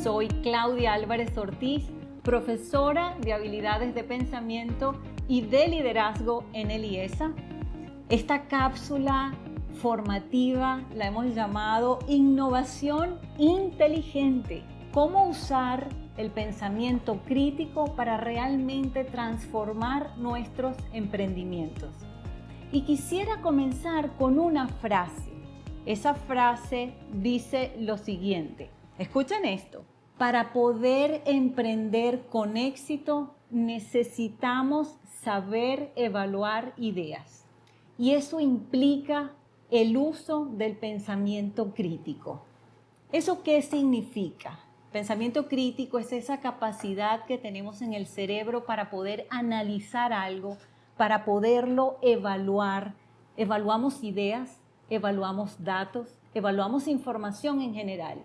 Soy Claudia Álvarez Ortiz, profesora de habilidades de pensamiento y de liderazgo en el IESA. Esta cápsula formativa la hemos llamado Innovación Inteligente. ¿Cómo usar el pensamiento crítico para realmente transformar nuestros emprendimientos? Y quisiera comenzar con una frase. Esa frase dice lo siguiente. Escuchen esto. Para poder emprender con éxito, necesitamos saber evaluar ideas. Y eso implica el uso del pensamiento crítico. ¿Eso qué significa? Pensamiento crítico es esa capacidad que tenemos en el cerebro para poder analizar algo, para poderlo evaluar. Evaluamos ideas, evaluamos datos, evaluamos información en general.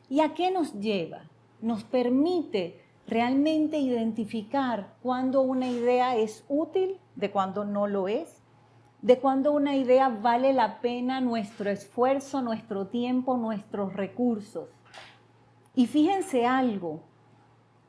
¿Y a qué nos lleva? Nos permite realmente identificar cuándo una idea es útil, de cuándo no lo es, de cuándo una idea vale la pena nuestro esfuerzo, nuestro tiempo, nuestros recursos. Y fíjense algo,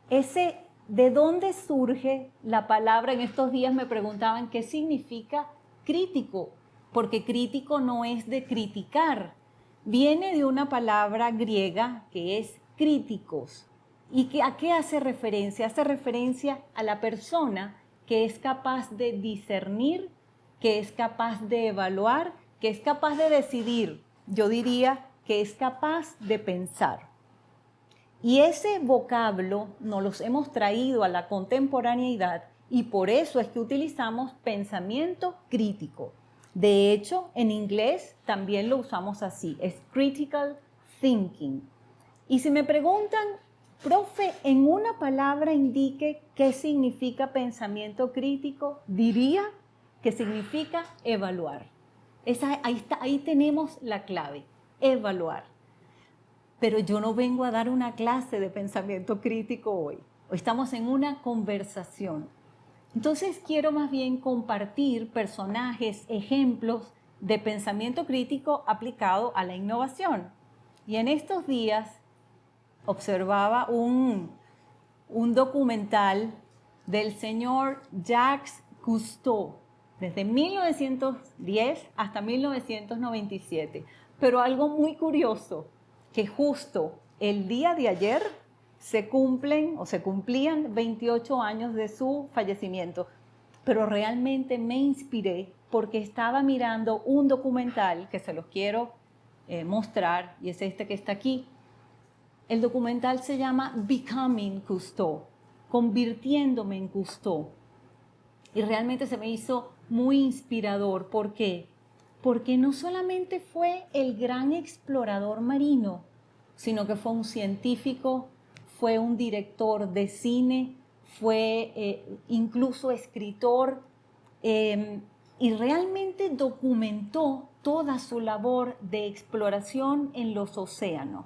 ¿de dónde surge la palabra? En estos días me preguntaban qué significa crítico, porque crítico no es de criticar, viene de una palabra griega que es críticos. ¿Y a qué hace referencia? Hace referencia a la persona que es capaz de discernir, que es capaz de evaluar, que es capaz de decidir. Yo diría que es capaz de pensar. Y ese vocablo nos los hemos traído a la contemporaneidad y por eso es que utilizamos pensamiento crítico. De hecho, en inglés también lo usamos así, es critical thinking. Y si me preguntan, profe, en una palabra indique qué significa pensamiento crítico, diría que significa evaluar. Ahí tenemos la clave, evaluar. Pero yo no vengo a dar una clase de pensamiento crítico hoy. Hoy estamos en una conversación. Entonces quiero más bien compartir personajes, ejemplos de pensamiento crítico aplicado a la innovación. Y en estos días observaba un documental del señor Jacques Cousteau, desde 1910 hasta 1997. Pero algo muy curioso, que justo el día de ayer se cumplían 28 años de su fallecimiento. Pero realmente me inspiré porque estaba mirando un documental que se los quiero mostrar, y es este que está aquí. El documental se llama Becoming Cousteau, convirtiéndome en Cousteau. Y realmente se me hizo muy inspirador. ¿Por qué? Porque no solamente fue el gran explorador marino, sino que fue un científico, fue un director de cine, fue incluso escritor, y realmente documentó toda su labor de exploración en los océanos.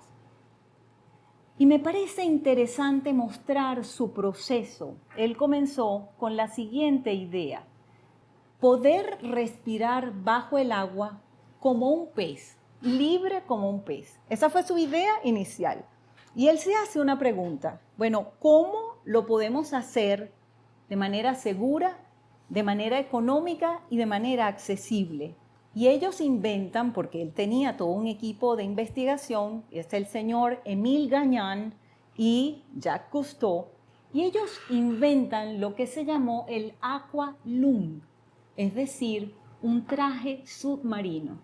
Y me parece interesante mostrar su proceso. Él comenzó con la siguiente idea: poder respirar bajo el agua como un pez, libre como un pez. Esa fue su idea inicial. Y él se hace una pregunta. Bueno, ¿cómo lo podemos hacer de manera segura, de manera económica y de manera accesible? Y ellos inventan, porque él tenía todo un equipo de investigación, es el señor Émile Gagnan y Jacques Cousteau, y ellos inventan lo que se llamó el aqualung, es decir, un traje submarino.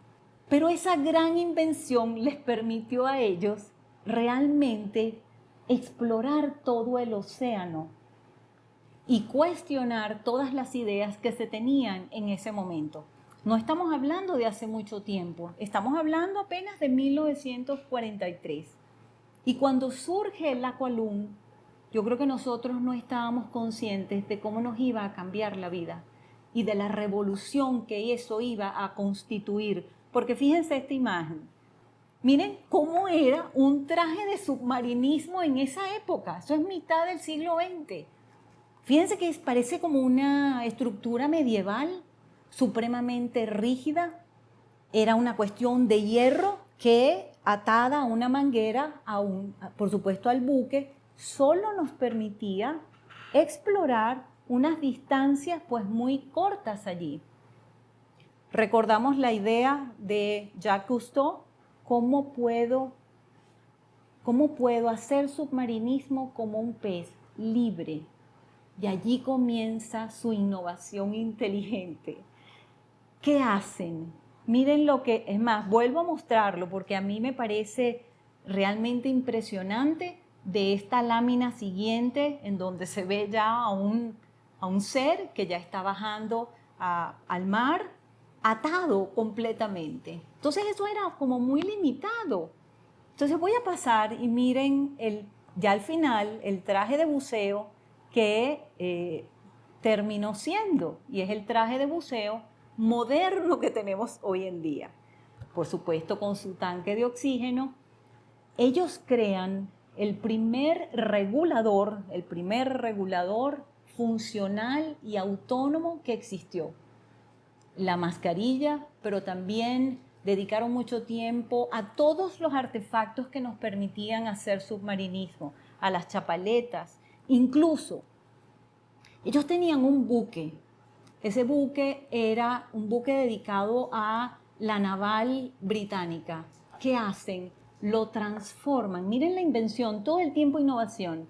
Pero esa gran invención les permitió a ellos realmente explorar todo el océano y cuestionar todas las ideas que se tenían en ese momento. No estamos hablando de hace mucho tiempo, estamos hablando apenas de 1943. Y cuando surge el aqualung, yo creo que nosotros no estábamos conscientes de cómo nos iba a cambiar la vida y de la revolución que eso iba a constituir. Porque fíjense esta imagen. Miren cómo era un traje de submarinismo en esa época. Eso es mitad del siglo XX. Fíjense que parece como una estructura medieval, supremamente rígida. Era una cuestión de hierro que atada a una manguera, por supuesto al buque, solo nos permitía explorar unas distancias pues muy cortas allí. Recordamos la idea de Jacques Cousteau, ¿cómo puedo hacer submarinismo como un pez libre? Y allí comienza su innovación inteligente. ¿Qué hacen? Miren lo que, es más, vuelvo a mostrarlo porque a mí me parece realmente impresionante de esta lámina siguiente en donde se ve ya a un ser que ya está bajando al mar, atado completamente. Entonces eso era como muy limitado. Entonces voy a pasar y miren ya al final el traje de buceo que terminó siendo, y es el traje de buceo moderno que tenemos hoy en día. Por supuesto, con su tanque de oxígeno, ellos crean el primer regulador funcional y autónomo que existió. La mascarilla, pero también dedicaron mucho tiempo a todos los artefactos que nos permitían hacer submarinismo, a las chapaletas, incluso ellos tenían un buque. Ese buque era un buque dedicado a la naval británica. ¿Qué hacen? Lo transforman. Miren la invención, todo el tiempo innovación.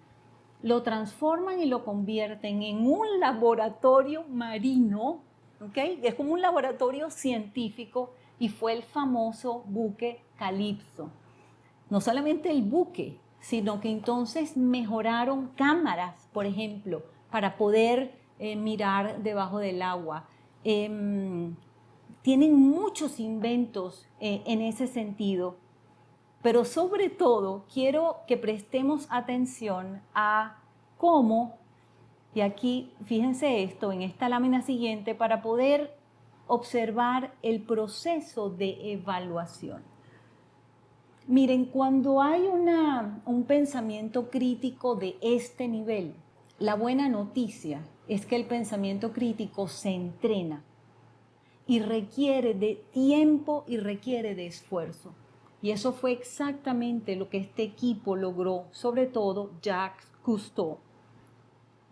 Lo transforman y lo convierten en un laboratorio marino, ¿ok? Es como un laboratorio científico y fue el famoso buque Calypso. No solamente el buque, sino que entonces mejoraron cámaras, por ejemplo, para poder mirar debajo del agua. Tienen muchos inventos en ese sentido, pero sobre todo quiero que prestemos atención a cómo, y aquí fíjense esto en esta lámina siguiente, para poder observar el proceso de evaluación. Miren, cuando hay un pensamiento crítico de este nivel, la buena noticia es que el pensamiento crítico se entrena y requiere de tiempo y requiere de esfuerzo. Y eso fue exactamente lo que este equipo logró, sobre todo Jacques Cousteau.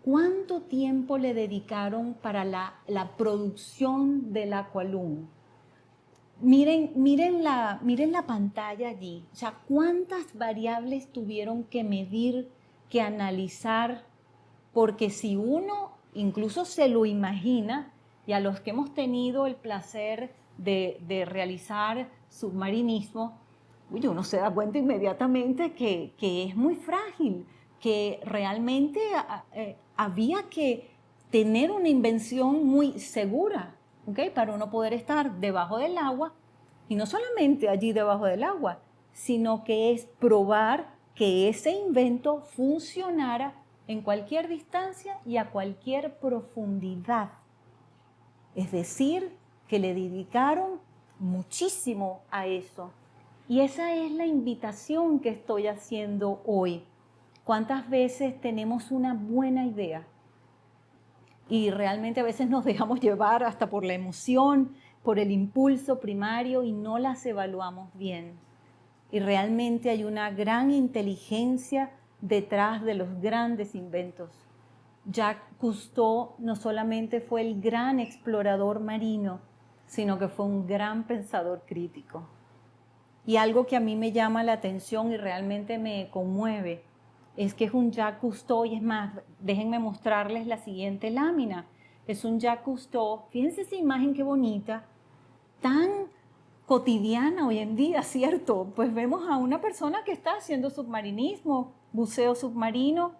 ¿Cuánto tiempo le dedicaron para la producción del Aqualung? Miren la pantalla allí. O sea, ¿cuántas variables tuvieron que medir, que analizar? Porque si uno incluso se lo imagina, y a los que hemos tenido el placer de realizar submarinismo, uno se da cuenta inmediatamente que es muy frágil, que realmente había que tener una invención muy segura, ¿okay? Para uno poder estar debajo del agua, y no solamente allí debajo del agua, sino que es probar que ese invento funcionara en cualquier distancia y a cualquier profundidad. Es decir, que le dedicaron muchísimo a eso. Y esa es la invitación que estoy haciendo hoy. ¿Cuántas veces tenemos una buena idea y realmente a veces nos dejamos llevar hasta por la emoción, por el impulso primario y no las evaluamos bien? Y realmente hay una gran inteligencia detrás de los grandes inventos. Jacques Cousteau no solamente fue el gran explorador marino, sino que fue un gran pensador crítico. Y algo que a mí me llama la atención y realmente me conmueve es que es un Jacques Cousteau, y es más, déjenme mostrarles la siguiente lámina. Es un Jacques Cousteau, fíjense esa imagen qué bonita, tan cotidiana hoy en día, ¿cierto? Pues vemos a una persona que está haciendo submarinismo, buceo submarino,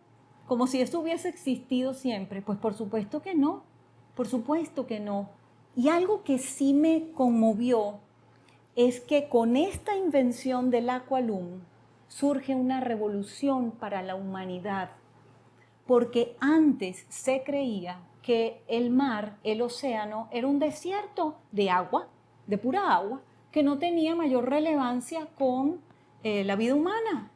como si eso hubiese existido siempre. Pues por supuesto que no, por supuesto que no. Y algo que sí me conmovió es que con esta invención del Aqualung surge una revolución para la humanidad, porque antes se creía que el mar, el océano, era un desierto de agua, de pura agua, que no tenía mayor relevancia con la vida humana.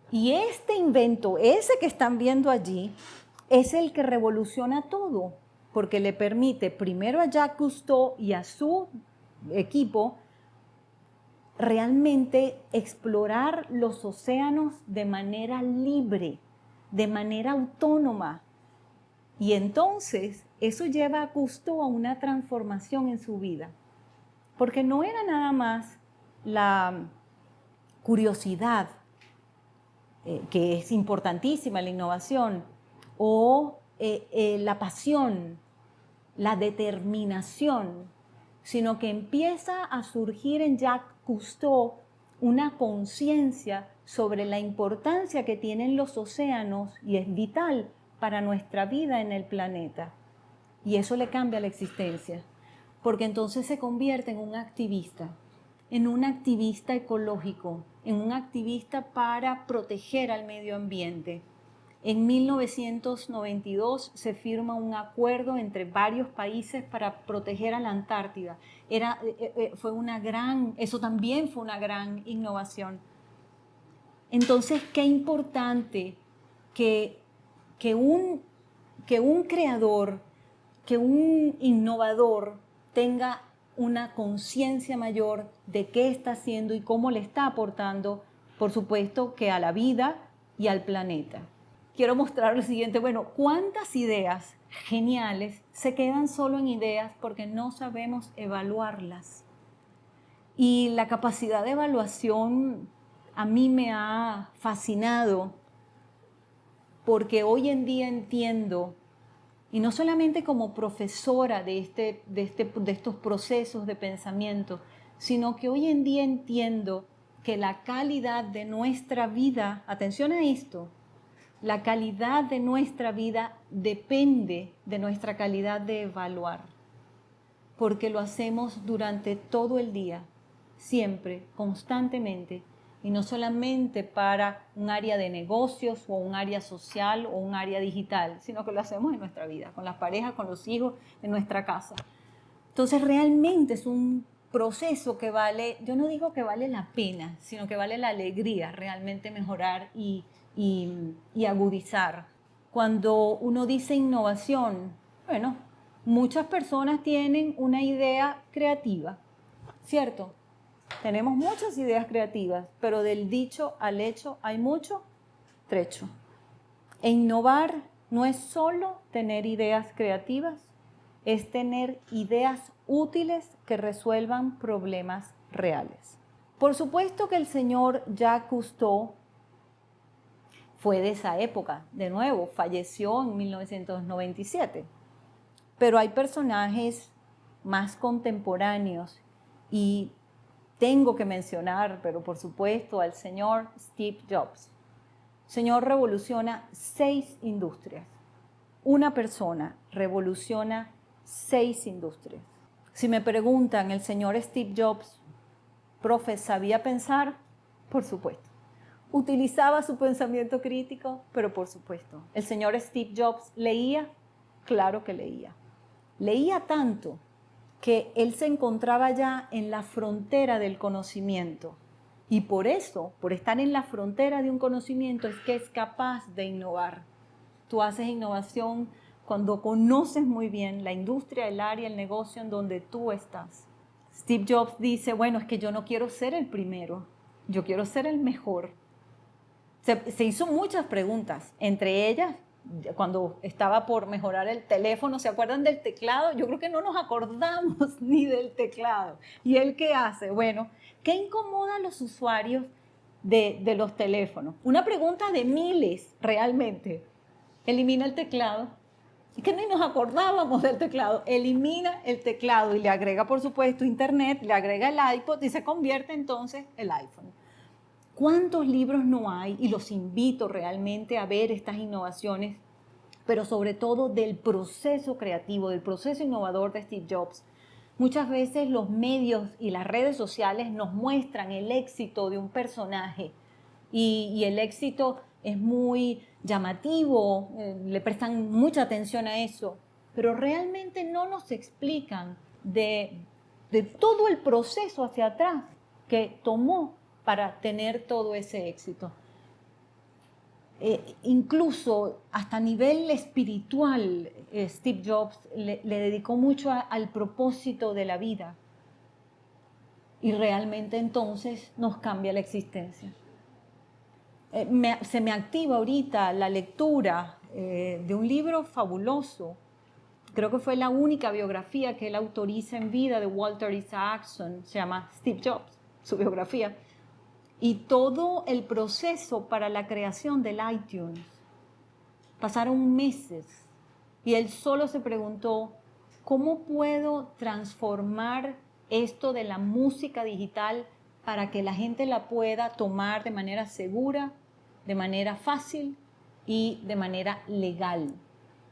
Y este invento, ese que están viendo allí, es el que revoluciona todo, porque le permite primero a Jacques Cousteau y a su equipo realmente explorar los océanos de manera libre, de manera autónoma. Y entonces eso lleva a Cousteau a una transformación en su vida, porque no era nada más la curiosidad, que es importantísima en la innovación, o la pasión, la determinación, sino que empieza a surgir en Jacques Cousteau una conciencia sobre la importancia que tienen los océanos y es vital para nuestra vida en el planeta. Y eso le cambia la existencia, porque entonces se convierte en un activista ecológico, en un activista para proteger al medio ambiente. En 1992 se firma un acuerdo entre varios países para proteger a la Antártida. Eso también fue una gran innovación. Entonces, qué importante que un creador, que un innovador tenga una conciencia mayor de qué está haciendo y cómo le está aportando, por supuesto, que a la vida y al planeta. Quiero mostrar lo siguiente. Bueno, ¿cuántas ideas geniales se quedan solo en ideas porque no sabemos evaluarlas? Y la capacidad de evaluación a mí me ha fascinado porque hoy en día entiendo, y no solamente como profesora de estos procesos de pensamiento, sino que hoy en día entiendo que la calidad de nuestra vida, atención a esto, la calidad de nuestra vida depende de nuestra calidad de evaluar, porque lo hacemos durante todo el día, siempre, constantemente, y no solamente para un área de negocios o un área social o un área digital, sino que lo hacemos en nuestra vida, con las parejas, con los hijos, en nuestra casa. Entonces realmente es un proceso que vale, yo no digo que vale la pena, sino que vale la alegría realmente mejorar y agudizar. Cuando uno dice innovación, bueno, muchas personas tienen una idea creativa, ¿cierto? Tenemos muchas ideas creativas, pero del dicho al hecho hay mucho trecho. E innovar no es solo tener ideas creativas, es tener ideas útiles que resuelvan problemas reales. Por supuesto que el señor Jacques Cousteau fue de esa época, de nuevo, falleció en 1997. Pero hay personajes más contemporáneos y tengo que mencionar, pero por supuesto, al señor Steve Jobs. El señor revoluciona 6 industrias. Una persona revoluciona 6 industrias. Si me preguntan, ¿el señor Steve Jobs, profe, sabía pensar? Por supuesto. ¿Utilizaba su pensamiento crítico? Pero por supuesto. ¿El señor Steve Jobs leía? Claro que leía. Leía tanto que él se encontraba ya en la frontera del conocimiento. Y por eso, por estar en la frontera de un conocimiento, es que es capaz de innovar. Tú haces innovación cuando conoces muy bien la industria, el área, el negocio en donde tú estás. Steve Jobs dice, bueno, es que yo no quiero ser el primero, yo quiero ser el mejor. Se hizo muchas preguntas, entre ellas, cuando estaba por mejorar el teléfono, ¿se acuerdan del teclado? Yo creo que no nos acordamos ni del teclado. ¿Y él qué hace? Bueno, ¿qué incomoda a los usuarios de los teléfonos? Una pregunta de miles, realmente. Elimina el teclado. Es que ni nos acordábamos del teclado. Elimina el teclado y le agrega, por supuesto, internet, le agrega el iPod y se convierte entonces el iPhone. ¿Cuántos libros no hay? Y los invito realmente a ver estas innovaciones, pero sobre todo del proceso creativo, del proceso innovador de Steve Jobs. Muchas veces los medios y las redes sociales nos muestran el éxito de un personaje y el éxito es muy llamativo, le prestan mucha atención a eso, pero realmente no nos explican de todo el proceso hacia atrás que tomó para tener todo ese éxito. Incluso hasta a nivel espiritual, Steve Jobs le dedicó mucho al propósito de la vida. y realmente entonces nos cambia la existencia. Se me activa ahorita la lectura de un libro fabuloso. Creo que fue la única biografía que él autoriza en vida de Walter Isaacson. Se llama Steve Jobs, su biografía. Y todo el proceso para la creación del iTunes. Pasaron meses y él solo se preguntó, ¿cómo puedo transformar esto de la música digital para que la gente la pueda tomar de manera segura, de manera fácil y de manera legal?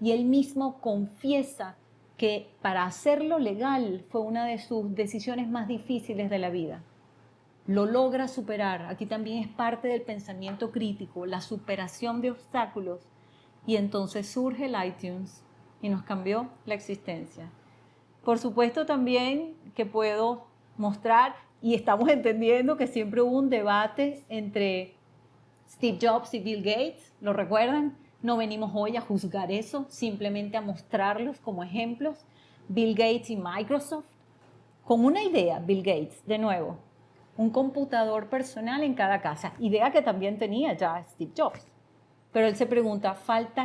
Y él mismo confiesa que para hacerlo legal fue una de sus decisiones más difíciles de la vida. Lo logra superar. Aquí también es parte del pensamiento crítico, la superación de obstáculos. Y entonces surge el iTunes y nos cambió la existencia. Por supuesto también que puedo mostrar, y estamos entendiendo que siempre hubo un debate entre Steve Jobs y Bill Gates, ¿lo recuerdan? No venimos hoy a juzgar eso, simplemente a mostrarlos como ejemplos. Bill Gates y Microsoft, con una idea, Bill Gates, de nuevo, un computador personal en cada casa, idea que también tenía ya Steve Jobs. Pero él se pregunta,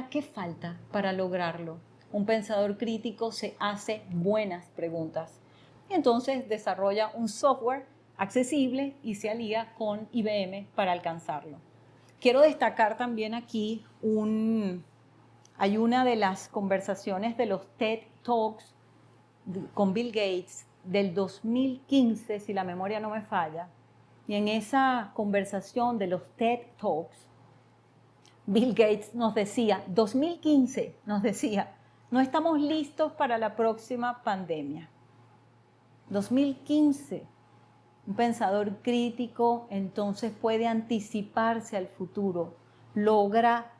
¿qué falta para lograrlo? Un pensador crítico se hace buenas preguntas. Y entonces desarrolla un software accesible y se alía con IBM para alcanzarlo. Quiero destacar también aquí hay una de las conversaciones de los TED Talks con Bill Gates del 2015, si la memoria no me falla. Y en esa conversación de los TED Talks, Bill Gates nos decía, 2015 nos decía, no estamos listos para la próxima pandemia. 2015, un pensador crítico entonces puede anticiparse al futuro, logra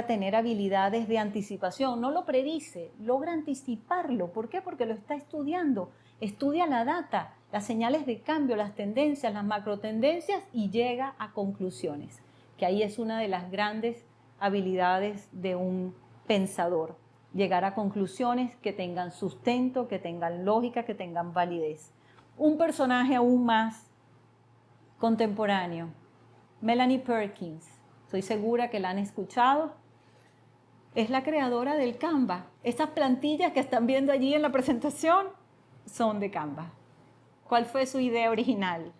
tener habilidades de anticipación, no lo predice, logra anticiparlo. ¿Por qué? Porque lo está estudiando, estudia la data, las señales de cambio, las tendencias, las macrotendencias y llega a conclusiones, que ahí es una de las grandes habilidades de un pensador, llegar a conclusiones que tengan sustento, que tengan lógica, que tengan validez. Un personaje aún más contemporáneo, Melanie Perkins, estoy segura que la han escuchado, es la creadora del Canva. Estas plantillas que están viendo allí en la presentación son de Canva. ¿Cuál fue su idea original?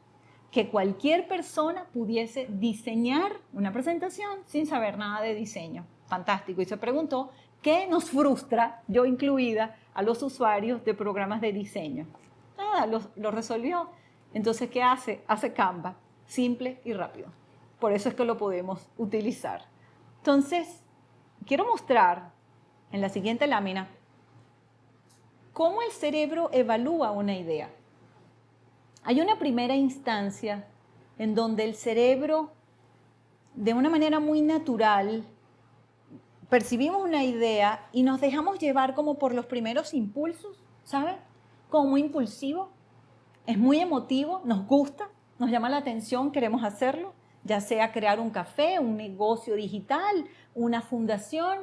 Que cualquier persona pudiese diseñar una presentación sin saber nada de diseño. Fantástico. Y se preguntó, ¿qué nos frustra, yo incluida, a los usuarios de programas de diseño? Nada, lo resolvió. Entonces, ¿qué hace? Hace Canva, simple y rápido. Por eso es que lo podemos utilizar. Entonces, quiero mostrar en la siguiente lámina cómo el cerebro evalúa una idea. Hay una primera instancia en donde el cerebro, de una manera muy natural, percibimos una idea y nos dejamos llevar como por los primeros impulsos, ¿saben? Como muy impulsivo, es muy emotivo, nos gusta, nos llama la atención, queremos hacerlo, ya sea crear un café, un negocio digital, una fundación,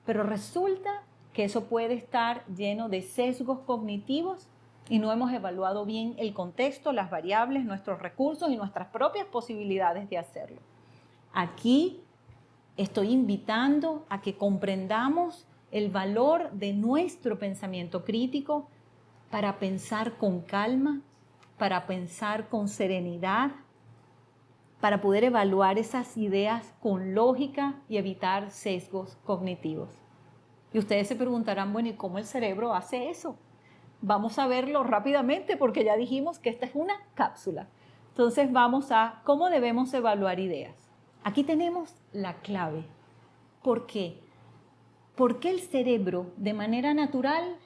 pero resulta que eso puede estar lleno de sesgos cognitivos y no hemos evaluado bien el contexto, las variables, nuestros recursos y nuestras propias posibilidades de hacerlo. Aquí estoy invitando a que comprendamos el valor de nuestro pensamiento crítico para pensar con calma, para pensar con serenidad, para poder evaluar esas ideas con lógica y evitar sesgos cognitivos. Y ustedes se preguntarán, bueno, ¿y cómo el cerebro hace eso? Vamos a verlo rápidamente porque ya dijimos que esta es una cápsula. Entonces vamos a cómo debemos evaluar ideas. Aquí tenemos la clave. ¿Por qué? Porque el cerebro de manera natural,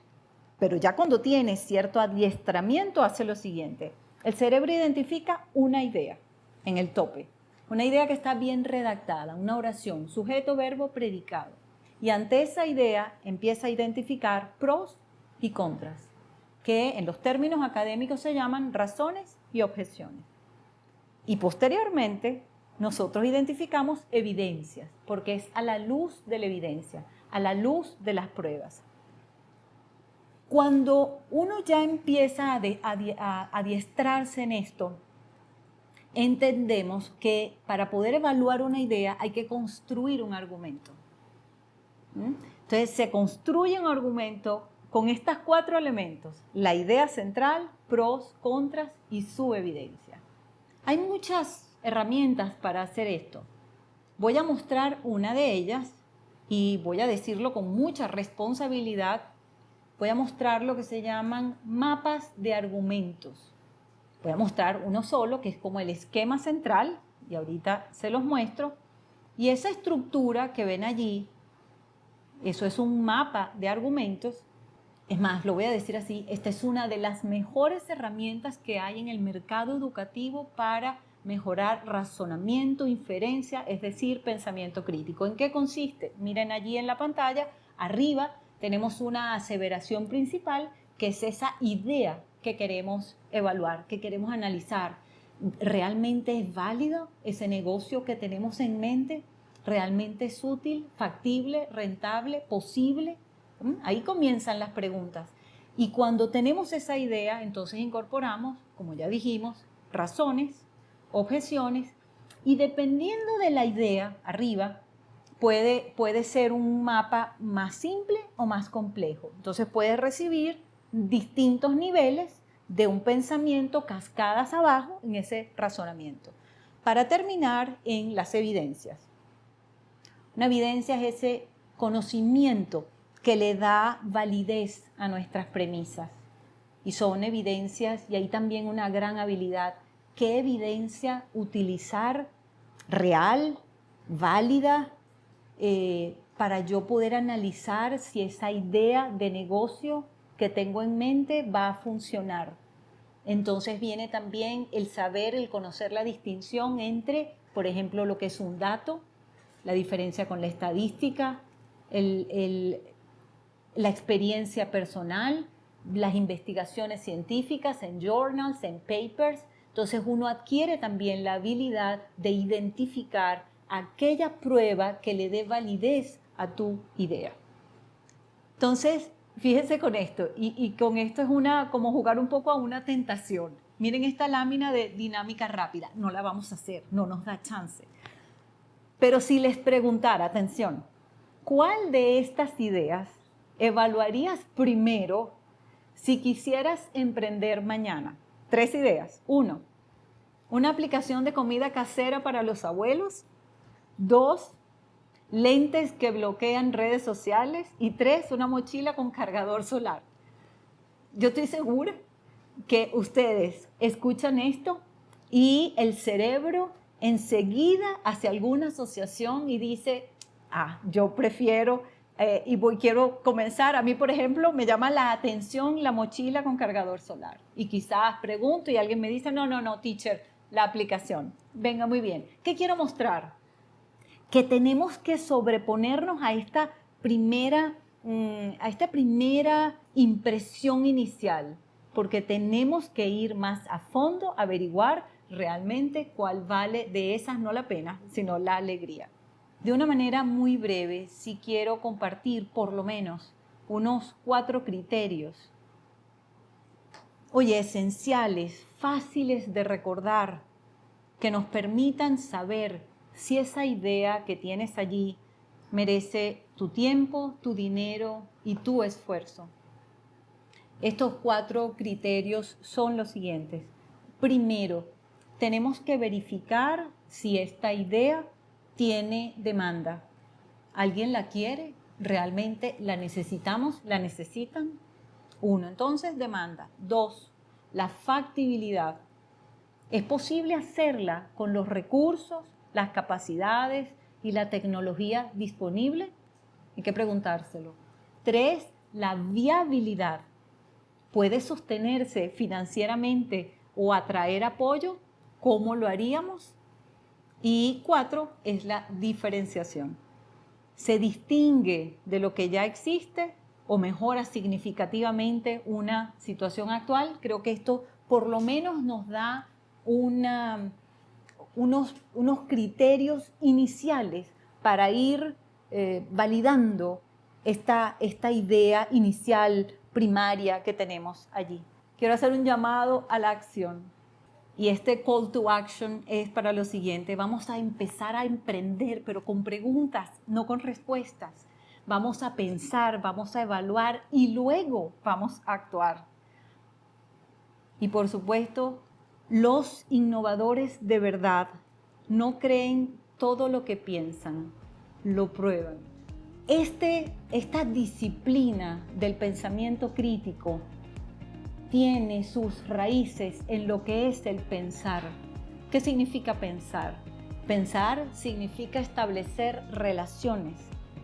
pero ya cuando tiene cierto adiestramiento, hace lo siguiente. El cerebro identifica una idea en el tope, una idea que está bien redactada, una oración, sujeto, verbo, predicado. Y ante esa idea empieza a identificar pros y contras, que en los términos académicos se llaman razones y objeciones. Y posteriormente nosotros identificamos evidencias, porque es a la luz de la evidencia, a la luz de las pruebas. Cuando uno ya empieza a adiestrarse en esto, entendemos que para poder evaluar una idea hay que construir un argumento. Entonces se construye un argumento con estos 4 elementos: la idea central, pros, contras y su evidencia. Hay muchas herramientas para hacer esto. Voy a mostrar una de ellas y voy a decirlo con mucha responsabilidad. Voy a mostrar lo que se llaman mapas de argumentos. Voy a mostrar uno solo, que es como el esquema central, y ahorita se los muestro. Y esa estructura que ven allí, eso es un mapa de argumentos. Es más, lo voy a decir así, esta es una de las mejores herramientas que hay en el mercado educativo para mejorar razonamiento, inferencia, es decir, pensamiento crítico. ¿En qué consiste? Miren allí en la pantalla, arriba tenemos una aseveración principal, que es esa idea que queremos evaluar, que queremos analizar. ¿Realmente es válido ese negocio que tenemos en mente? ¿Realmente es útil, factible, rentable, posible? Ahí comienzan las preguntas. Y cuando tenemos esa idea, entonces incorporamos, como ya dijimos, razones, objeciones, y dependiendo de la idea, arriba, puede ser un mapa más simple o más complejo. Entonces puede recibir distintos niveles de un pensamiento, cascadas abajo en ese razonamiento. Para terminar en las evidencias. Una evidencia es ese conocimiento que le da validez a nuestras premisas. Y son evidencias, y hay también una gran habilidad. ¿Qué evidencia utilizar real, válida, para yo poder analizar si esa idea de negocio que tengo en mente va a funcionar? Entonces viene también el saber, el conocer la distinción entre, por ejemplo, lo que es un dato, la diferencia con la estadística, la experiencia personal, las investigaciones científicas en journals, en papers. Entonces uno adquiere también la habilidad de identificar aquella prueba que le dé validez a tu idea. Entonces, fíjense con esto, y con esto es como jugar un poco a una tentación. Miren esta lámina de dinámica rápida, no la vamos a hacer, no nos da chance. Pero si les preguntara, atención, ¿cuál de estas ideas evaluarías primero si quisieras emprender mañana? 3 ideas. 1, una aplicación de comida casera para los abuelos. 2, lentes que bloquean redes sociales. Y 3, una mochila con cargador solar. Yo estoy segura que ustedes escuchan esto y el cerebro enseguida hace alguna asociación y dice, yo prefiero quiero comenzar. A mí, por ejemplo, me llama la atención la mochila con cargador solar. Y quizás pregunto y alguien me dice, no, teacher, la aplicación. Venga, muy bien. ¿Qué quiero mostrar? Que tenemos que sobreponernos a esta primera impresión inicial, porque tenemos que ir más a fondo, averiguar realmente cuál vale de esas no la pena, sino la alegría. De una manera muy breve, sí quiero compartir por lo menos unos 4 criterios, esenciales, fáciles de recordar, que nos permitan saber si esa idea que tienes allí merece tu tiempo, tu dinero y tu esfuerzo. Estos 4 criterios son los siguientes. Primero, tenemos que verificar si esta idea tiene demanda. ¿Alguien la quiere? ¿Realmente la necesitamos? ¿La necesitan? 1, entonces demanda. 2, la factibilidad. ¿Es posible hacerla con los recursos, las capacidades y la tecnología disponible? Hay que preguntárselo. 3, la viabilidad. ¿Puede sostenerse financieramente o atraer apoyo? ¿Cómo lo haríamos? Y 4 es la diferenciación. ¿Se distingue de lo que ya existe o mejora significativamente una situación actual? Creo que esto por lo menos nos da unos criterios iniciales para ir validando esta idea inicial primaria que tenemos allí. Quiero hacer un llamado a la acción. Y este call to action es para lo siguiente. Vamos a empezar a emprender, pero con preguntas, no con respuestas. Vamos a pensar, vamos a evaluar y luego vamos a actuar. Y por supuesto, los innovadores de verdad no creen todo lo que piensan, lo prueban. Esta disciplina del pensamiento crítico tiene sus raíces en lo que es el pensar. ¿Qué significa pensar? Pensar significa establecer relaciones,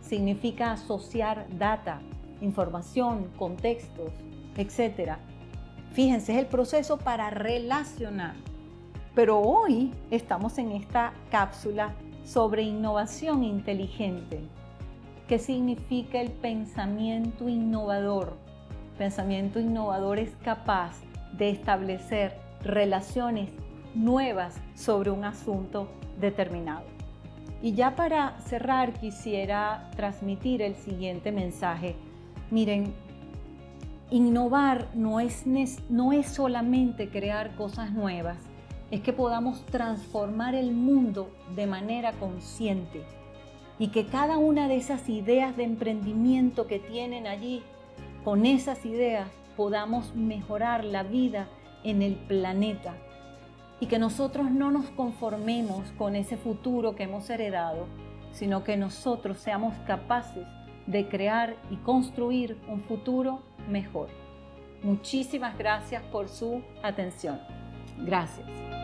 significa asociar data, información, contextos, etc. Fíjense, es el proceso para relacionar. Pero hoy estamos en esta cápsula sobre innovación inteligente. ¿Qué significa el pensamiento innovador? Pensamiento innovador es capaz de establecer relaciones nuevas sobre un asunto determinado. Y ya para cerrar, quisiera transmitir el siguiente mensaje. Miren, innovar no es solamente crear cosas nuevas, es que podamos transformar el mundo de manera consciente y que cada una de esas ideas de emprendimiento que tienen allí, con esas ideas podamos mejorar la vida en el planeta y que nosotros no nos conformemos con ese futuro que hemos heredado, sino que nosotros seamos capaces de crear y construir un futuro mejor. Muchísimas gracias por su atención. Gracias.